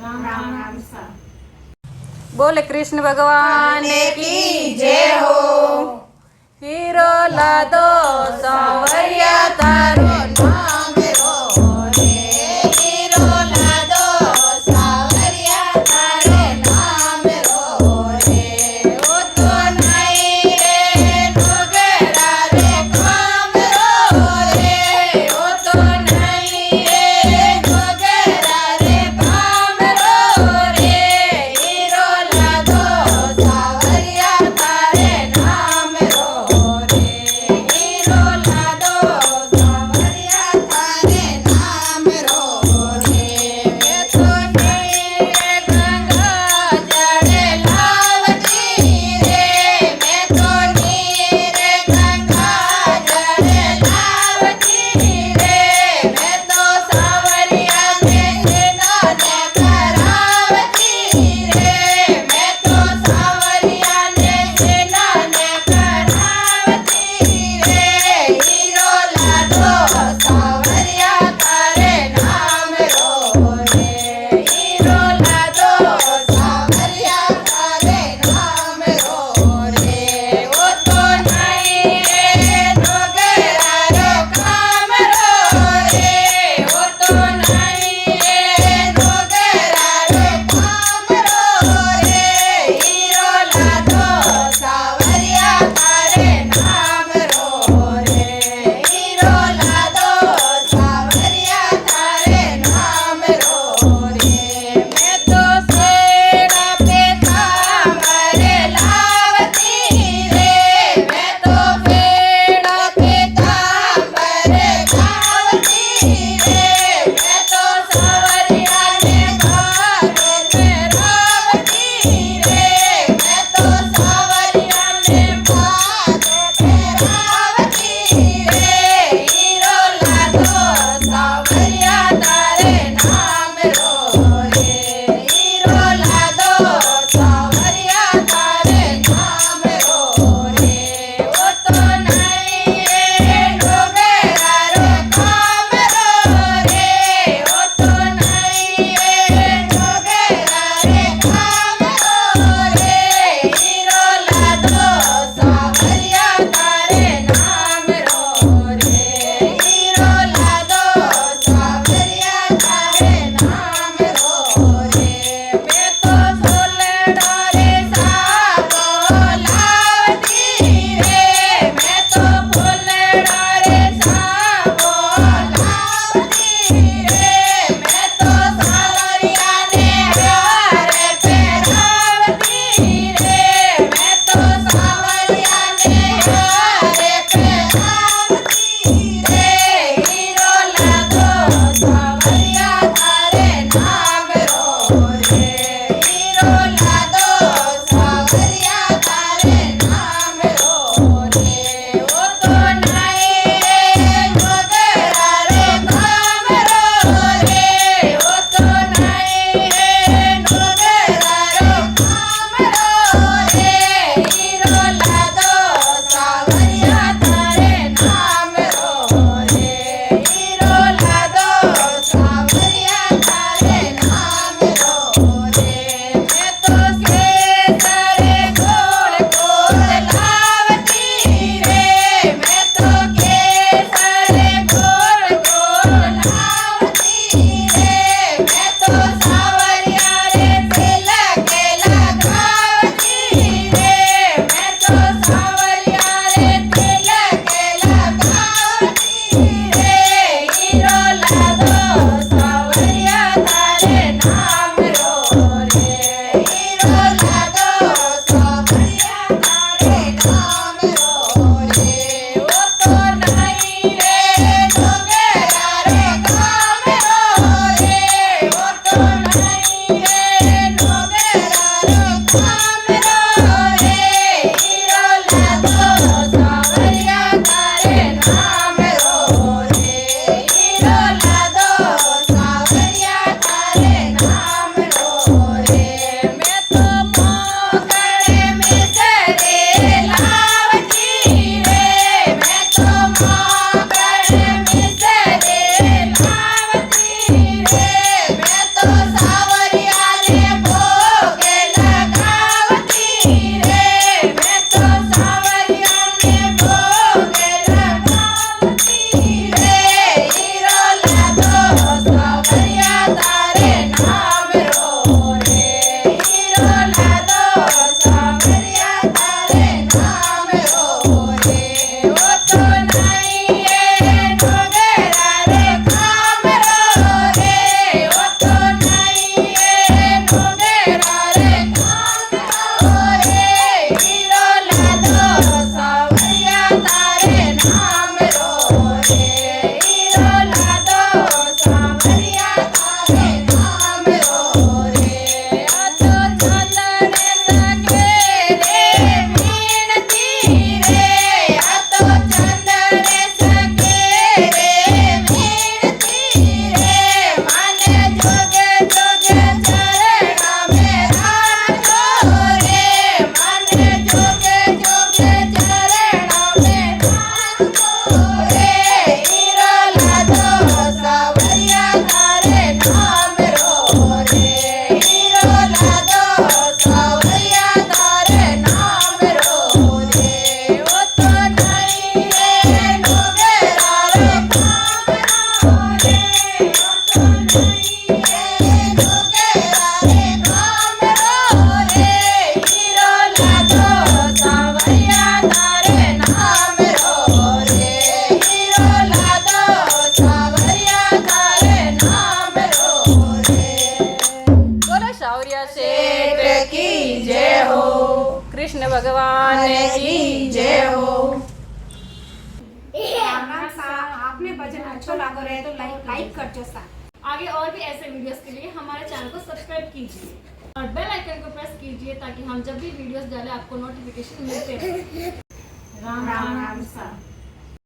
राम राम सा। बोले कृष्ण भगवान की जय हो। हीरो लादो सांवरिया तारो नाम रो रे। हीरो लादो सांवरिया तारे नाम रो रे। ओ तो नहीं रे डोगरा रे काम रो रे। ओ तो नहीं रे डोगरा रे काम रो रे। हीरो लादो सांवरिया तारे नाम रो रे। हीरो लादो सांवरिया तारे नाम रो रे। मैं तो नीरे गंगा जड़े लावती रे। मैं तो नीरे गंगा जड़े लावती रे। मैं तो सांवरिया में स्नान करावती रे। मैं तो सांवरिया में स्नान करावती रे। हीरो लादो सांवरिया तारे नाम रो रे। हीरो लादो सांवरिया तारे नाम रो रे। वो तो नहीं रे डोगरा रो काम रो रे। वो तो नहीं रे डोगरा रो काम रो रे। हीरो लादो सांवरिया तारे नाम रो रे। हीरो लादो सांवरिया तारे नाम रो रे। मैं तो सेड़ा पे तामरे लावती रे। मैं तो पेड़ा पे तामरे लावती रे। मैं तो सांवरिया ने घर में रावती रे। मैं तो सांवरिया ने बाग में रावती रे। हीरो लादो सांवरिया तारे नाम रो रे। हीरो लादो सांवरिया तारे नाम रो रे। वो तो नहीं रे डोगरा रो काम रो रे। वो तो नहीं रे डोगरा रे काम रो रे। हीरो लादो सांवरिया तारे नाम रो रे। हीरो लादो सांवरिया तारे नाम रो रे। मैं तो सोलड़ा रे सागो लावती रे। मैं तो फुलड़ा रे सागो लावती रे। मैं तो सांवरिया ने हार पहरावती रे। मैं तो सांवरिया ने हार पहरावती रे। हीरो लादो सांवरिया तारे नाम रो रे। हीरो लादो सांवरिया तारे नाम रो रे। वो तो नहीं रे डोगरा रो काम रो रे। वो तो नहीं रे डोगरा रो काम रो रे। हीरो लादो सांवरिया तारे नाम रो रे। हीरो लादो सांवरिया तारे नाम रो रे। मैं तो केसरे गोल गोल लावती रे। मैं तो केसरे गोल गोल लावती रे। मैं तो सांवरिया रे तिलक लगावती रे। मैं तो सांवरिया रे तिलक लगावती रे। हीरो लादो सांवरिया तारे नाम रो रे। हीरो लादो सांवरिया तारे नाम रो रे। वो तो नहीं रे डोगरा रो काम रो रे। वो तो नहीं रे डोगरा रो काम रो रे। हीरो लादो सांवरिया तारे नाम रो रे। हीरो लादो सांवरिया तारे नाम रो रे। मैं तो मोगरे में सरे लावती रे। मैं तो मोगरे में सरे लावती रे। मैं तो सांवरिया कृष्ण भगवान की जय हो। आपने भजन अच्छा लगा रहे तो लाइक कर जो सा। आगे और भी ऐसे वीडियोस के लिए हमारे चैनल को सब्सक्राइब कीजिए और बेल आइकन को प्रेस कीजिए ताकि हम जब भी वीडियोस डालें आपको नोटिफिकेशन मिलते रहे।